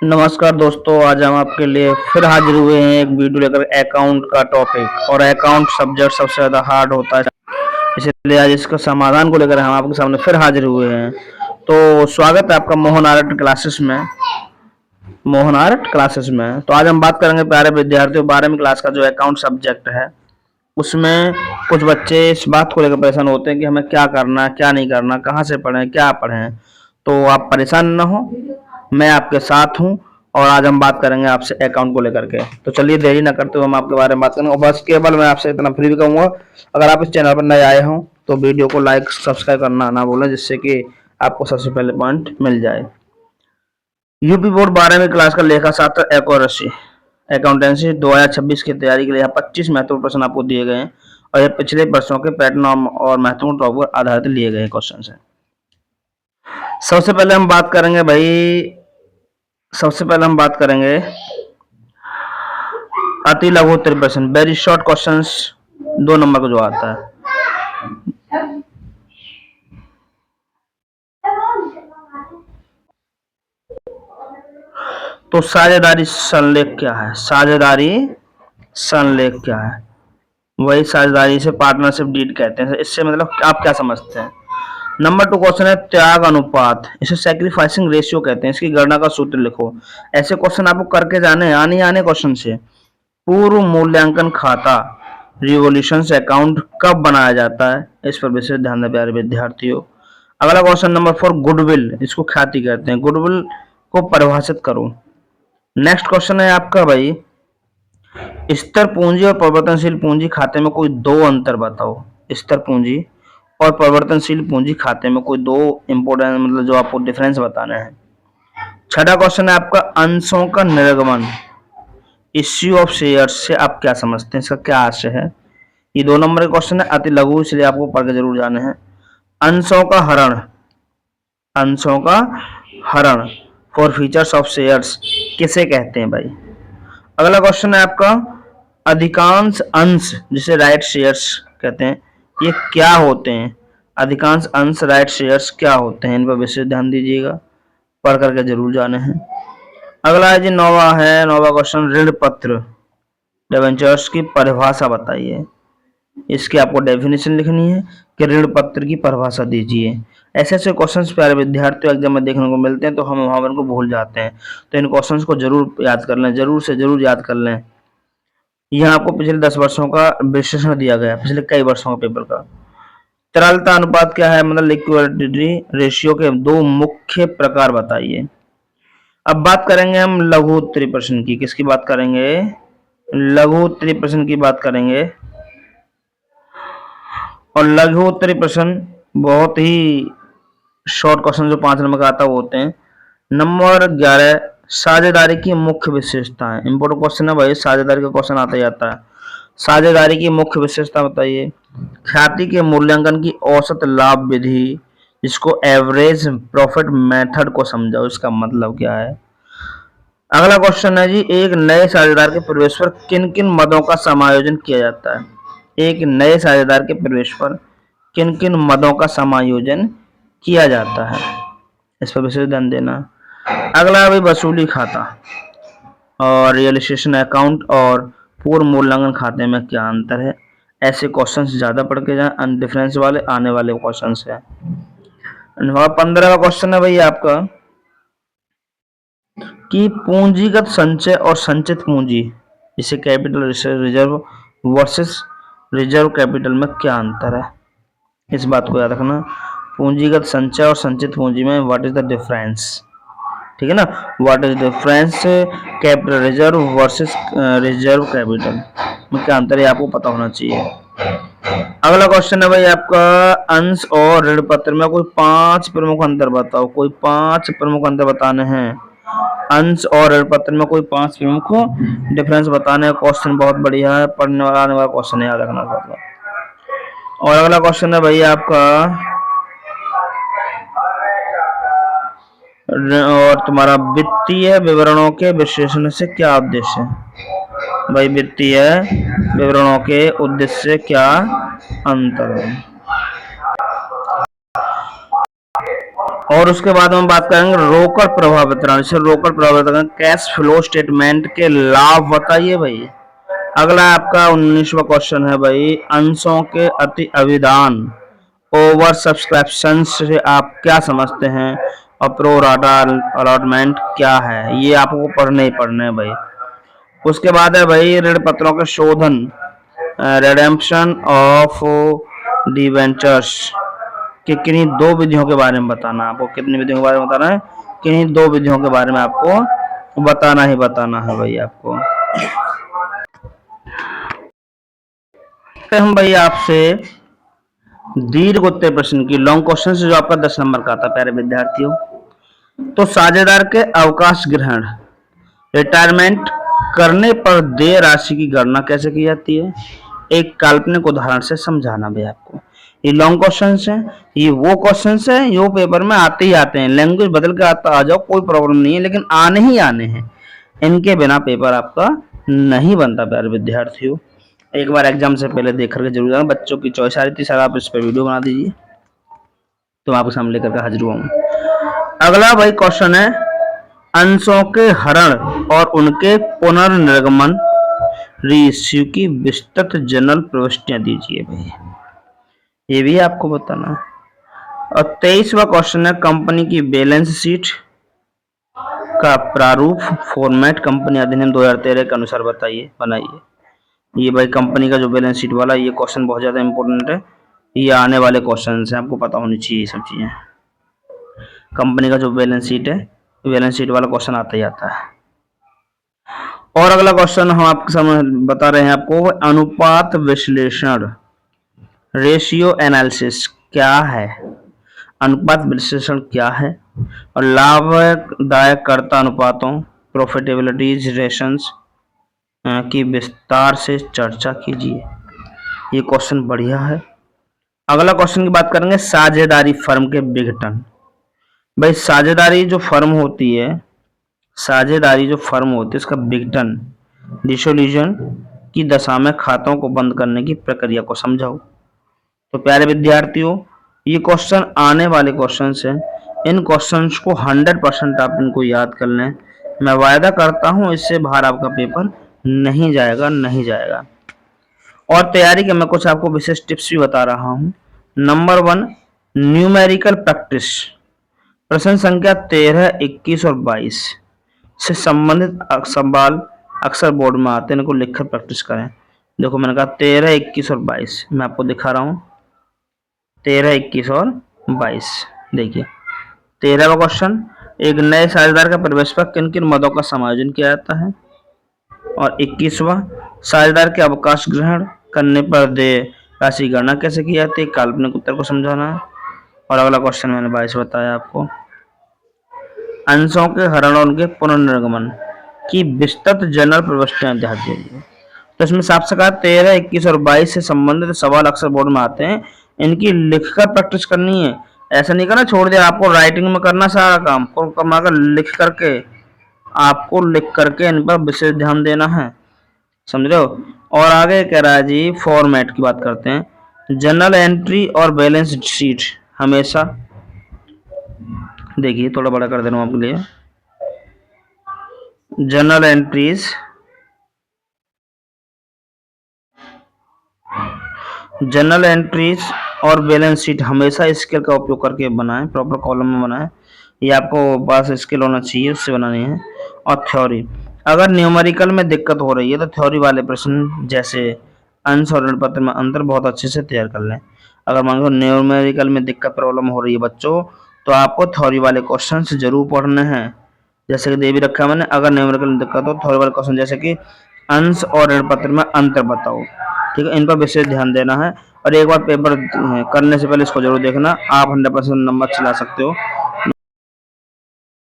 नमस्कार दोस्तों, आज हम आपके लिए फिर हाजिर हुए हैं एक वीडियो लेकर अकाउंट का टॉपिक। और अकाउंट सब्जेक्ट सबसे ज़्यादा हार्ड होता है, इसलिए आज इसका समाधान को लेकर हम आपके सामने फिर हाजिर हुए हैं। तो स्वागत है आपका मोहन आर्ट क्लासेस में। तो आज हम बात करेंगे प्यारे विद्यार्थियों 12वीं क्लास का जो अकाउंट सब्जेक्ट है, उसमें कुछ बच्चे इस बात को लेकर परेशान होते हैं कि हमें क्या करना है, क्या नहीं करना, कहाँ से पढ़ें, क्या पढ़ें। तो आप परेशान न हो, मैं आपके साथ हूं। और आज हम बात करेंगे आपसे अकाउंट को लेकर के। तो चलिए देरी ना करते हुए हम आपके बारे में बात करेंगे। और बस केवल मैं आपसे इतना फ्री भी कहूँगा, अगर आप इस चैनल पर नए आए हों तो वीडियो को लाइक सब्सक्राइब करना ना भूलें, जिससे कि आपको सबसे पहले पॉइंट मिल जाए। यूपी बोर्ड 12वीं क्लास का लेखा शास्त्र एक्यूरेसी अकाउंटेंसी 2026 की तैयारी के लिए यहाँ 25 महत्वपूर्ण प्रश्न आपको दिए गए हैं। और ये पिछले वर्षों के पैटर्न और महत्वपूर्ण टॉपिक पर आधारित लिए गए क्वेश्चन हैं। सबसे पहले हम बात करेंगे अति लघु उत्तरीय प्रश्न, वेरी शॉर्ट क्वेश्चंस, 2 नंबर का जो आता है। तो साझेदारी संलेख क्या है? साझेदारी संलेख क्या है? वही साझेदारी से पार्टनरशिप डीड कहते हैं। इससे मतलब आप क्या समझते हैं? नंबर 2 क्वेश्चन है त्याग अनुपात, इसे सैक्रिफाइसिंग रेशियो कहते हैं। इसकी गणना का सूत्र लिखो। ऐसे क्वेश्चन आपको करके जाने आने क्वेश्चन से। पूर्व मूल्यांकन खाता रिवोल्यूशन अकाउंट कब बनाया जाता है? इस पर विशेष ध्यान दें प्यारे विद्यार्थियों। अगला क्वेश्चन नंबर 4 गुडविल, इसको ख्याति कहते हैं। गुडविल को परिभाषित करो। नेक्स्ट क्वेश्चन है आपका भाई, स्थिर पूंजी और परिवर्तनशील पूंजी खाते में कोई 2 अंतर बताओ। स्थिर पूंजी और परिवर्तनशील पूंजी खाते में कोई 2 इंपोर्टेंट मतलब जो आपको डिफरेंस बताने हैं। छठा क्वेश्चन है आपका अंशों का निर्गमन, इश्यू ऑफ शेयर्स से आप क्या समझते हैं, इसका क्या आशय है? ये 2 नंबर के क्वेश्चन है, अति लघु, इसलिए आपको पढ़ के जरूर जाने हैं। अंशों का हरण फॉर फीचर्स ऑफ शेयर्स किसे कहते हैं भाई? अगला क्वेश्चन है आपका अधिकांश अंश, जिसे राइट शेयर्स कहते हैं, ये क्या होते हैं? अधिकांश अंश राइट शेयर्स क्या होते हैं? इन पर विशेष ध्यान दीजिएगा, पढ़ करके जरूर जाने हैं। अगला है जी नौवा क्वेश्चन, ऋण पत्र डिबेंचर्स की परिभाषा बताइए। इसकी आपको डेफिनेशन लिखनी है कि ऋण पत्र की परिभाषा दीजिए। ऐसे क्वेश्चंस प्यारे विद्यार्थियों एग्जाम में देखने को मिलते हैं, तो हम वहां को भूल जाते हैं। तो इन क्वेश्चंस को जरूर याद कर लें, जरूर से जरूर याद कर लें। यहाँ आपको पिछले 10 वर्षों का विश्लेषण दिया गया है, पिछले कई वर्षों का पेपर का। तरलता अनुपात क्या है? मतलब लिक्विडिटी रेशियो के 2 मुख्य प्रकार बताइए। अब बात करेंगे हम लघु उत्तरीय प्रश्न की। किसकी बात करेंगे? लघु उत्तरीय प्रश्न की बात करेंगे। और लघु उत्तरीय प्रश्न बहुत ही शॉर्ट क्वेश्चन जो 5 नंबर का आता है वो होते हैं। नंबर 11 साझेदारी की मुख्य विशेषताएं, इंपोर्टेंट क्वेश्चन है भाई, साझेदारी का क्वेश्चन आता ही आता है। साझेदारी की मुख्य विशेषता बताइए। ख्याति के मूल्यांकन की औसत लाभ विधि, जिसको एवरेज प्रॉफिट मेथड को समझाओ, इसका मतलब क्या है? अगला क्वेश्चन है जी, एक नए साझेदार के प्रवेश पर किन किन मदों का समायोजन किया जाता है? एक नए साझेदार के प्रवेश पर किन किन मदों का समायोजन किया जाता है? इस पर विशेष ध्यान देना। अगला है वसूली खाता और रियलाइजेशन अकाउंट और पूर्व मूल्यांकन खाते में क्या अंतर है? ऐसे क्वेश्चंस ज्यादा पढ़ के जाए, डिफरेंस वाले आने वाले क्वेश्चंस है। 15 का क्वेश्चन है भाई आपका कि पूंजीगत संचय और संचित पूंजी, इसे capital reserve versus reserve capital में क्या अंतर है? इस बात को याद रखना। पूंजीगत संचय और संचित पूंजी में व्हाट इज द डिफरेंस, ठीक है ना? What is difference capital reserve versus reserve capital में क्या अंतर है, आपको पता होना चाहिए। अगला क्वेश्चन है भाई आपका अंश और ऋण पत्र में कोई 5 प्रमुख अंतर बताओ। कोई 5 प्रमुख अंतर बताने हैं। अंश और ऋण पत्र में कोई 5 प्रमुख डिफरेंस बताने का क्वेश्चन बहुत बढ़िया है, पढ़ने वाला आने वाला क्वेश्चन याद रखना मतलब। और अगला क्वेश्चन है भाई आपका और तुम्हारा वित्तीय विवरणों के विश्लेषण से क्या उद्देश्य है? भाई वित्तीय विवरणों के उद्देश्य से क्या अंतर है? और उसके बाद हम बात करेंगे रोकड़ प्रवाह वितरण। जैसे रोकड़ प्रवाह वितरण, कैश फ्लो स्टेटमेंट के लाभ बताइए भाई। अगला आपका 19वां क्वेश्चन है भाई, अंशों के अति अभिदान, ओवर सब्सक्रिप्शन से आप क्या समझते हैं, और प्रो राटा अलॉटमेंट क्या है। ये आपको पढ़ने ही पढ़ने हैं भाई। उसके बाद है भाई ऋण पत्रों के शोधन, रिडेम्पशन ऑफ डिवेंचर्स कि किन्हीं दो विधियों के बारे में बताना। आपको कितनी विधियों के बारे में बताना है, किन्हीं दो विधियों के बारे में आपको बताना ही बताना है भाई आपको। हम भाई आपसे दीर्घ उत्तर प्रश्न की लॉन्ग क्वेश्चन से जो आपका 10 नंबर का आता है प्यारे विद्यार्थियों। तो साझेदार के अवकाश ग्रहण, रिटायरमेंट करने पर देय राशि की गणना कैसे की जाती है, एक काल्पनिक उदाहरण से समझाना भी आपको। ये लॉन्ग क्वेश्चन है, ये वो क्वेश्चन है ये पेपर में आते ही आते हैं। लैंग्वेज बदल के आता आ जाओ कोई प्रॉब्लम नहीं है, लेकिन आने ही आने हैं। इनके बिना पेपर आपका नहीं बनता प्यारे विद्यार्थियों। एक बार एग्जाम से पहले देख करके जरूर जाना। बच्चों की चॉइस आ रही थी सर आप इस पर वीडियो बना दीजिए, तो आपके सामने लेकर के हाजिर हुआ हूँ। अगला भाई क्वेश्चन है, अंशों के हरण और उनके पुनर्निर्गमन रीइश्यू की विस्तृत जनरल प्रविष्टियां दीजिए भाई। ये भी आपको बताना है। और 23वां क्वेश्चन है, कंपनी की बैलेंस शीट का प्रारूप फॉर्मेट कंपनी अधिनियम 2013 के अनुसार बताइए, बनाइए। ये भाई कंपनी का जो बैलेंस शीट वाला ये क्वेश्चन बहुत ज्यादा इंपॉर्टेंट है। ये आने वाले क्वेश्चन है, आपको पता होनी चाहिए ये सब चीजें। कंपनी का जो बैलेंस शीट है, बैलेंस शीट वाला क्वेश्चन आता ही आता है। और अगला क्वेश्चन हम आपके सामने बता रहे हैं आपको, अनुपात विश्लेषण, रेशियो एनालिसिस क्या है, अनुपात विश्लेषण क्या है, और लाभदायकता अनुपातों, प्रॉफिटेबिलिटी रेशंस की विस्तार से चर्चा कीजिए। ये क्वेश्चन बढ़िया है। अगला क्वेश्चन की बात करेंगे, साझेदारी फर्म के विघटन। भाई साझेदारी जो फर्म होती है, साझेदारी जो फर्म होती है उसका विघटन, डिसोल्यूशन की दशा में खातों को बंद करने की प्रक्रिया को समझाओ। तो प्यारे विद्यार्थियों ये क्वेश्चन आने वाले क्वेश्चन हैं। इन क्वेश्चंस को 100% आप इनको याद कर लें। मैं वायदा करता हूं इससे बाहर आपका पेपर नहीं जाएगा, नहीं जाएगा। और तैयारी के मैं कुछ आपको विशेष टिप्स भी बता रहा हूं। Number 1, numerical practice. प्रश्न संख्या 13, 21 और 22 से संबंधित सवाल अक्सर बोर्ड में आते हैं, इनको लिखकर प्रैक्टिस करें। देखो मैंने कहा 13, 21 और 22, मैं आपको दिखा रहा हूँ 13, 21 और 22। देखिए 13वां क्वेश्चन, एक नए साझेदार का प्रवेश पर किन किन मदों का समायोजन किया जाता है। और 21वां, साझेदार के अवकाश ग्रहण करने पर देय राशि गणना कैसे की जाती है, काल्पनिक उत्तर को समझाना है। और अगला क्वेश्चन मैंने 22 बताया आपको, अंशों के हरण और उनके पुनर्निर्गमन की विस्तृत जनरल प्रविष्टियां ध्यान दीजिए। तो इसमें साफ से कहा 13, 21 और 22 से संबंधित सवाल अक्सर बोर्ड में आते हैं, इनकी लिखकर प्रैक्टिस करनी है। ऐसा नहीं करना छोड़ दिया, आपको राइटिंग में करना सारा काम को कमाकर लिख करके, आपको लिख करके इन पर विशेष ध्यान देना है, समझ रहे हो। और आगे कह रहा है जी, फॉर्मेट की बात करते हैं। जनरल एंट्री और बैलेंस शीट हमेशा, देखिए थोड़ा बड़ा कर दे रहा हूं आपके लिए, जनरल एंट्रीज, जनरल एंट्रीज और बैलेंस शीट हमेशा स्केल का उपयोग करके बनाएं, प्रॉपर कॉलम में बनाएं। ये आपको पास स्केल होना चाहिए, उससे बनानी है। और थ्योरी, अगर न्यूमेरिकल में दिक्कत हो रही है तो थ्योरी वाले प्रश्न जैसे अंश और ऋण पत्र में अंतर बहुत अच्छे से तैयार कर लें। अगर मान लो न्यूमेरिकल में दिक्कत प्रॉब्लम हो रही है बच्चों, तो आपको थ्योरी वाले क्वेश्चन जरूर पढ़ने हैं। जैसे कि दे भी रखा है मैंने, अगर न्यूमेरिकल में दिक्कत हो थ्योरी वाले क्वेश्चन जैसे कि अंश और ऋण पत्र में अंतर बताओ, ठीक है, इन पर विशेष ध्यान देना है। और एक बार पेपर करने से पहले इसको जरूर देखना, आप 100% नंबर चला सकते हो।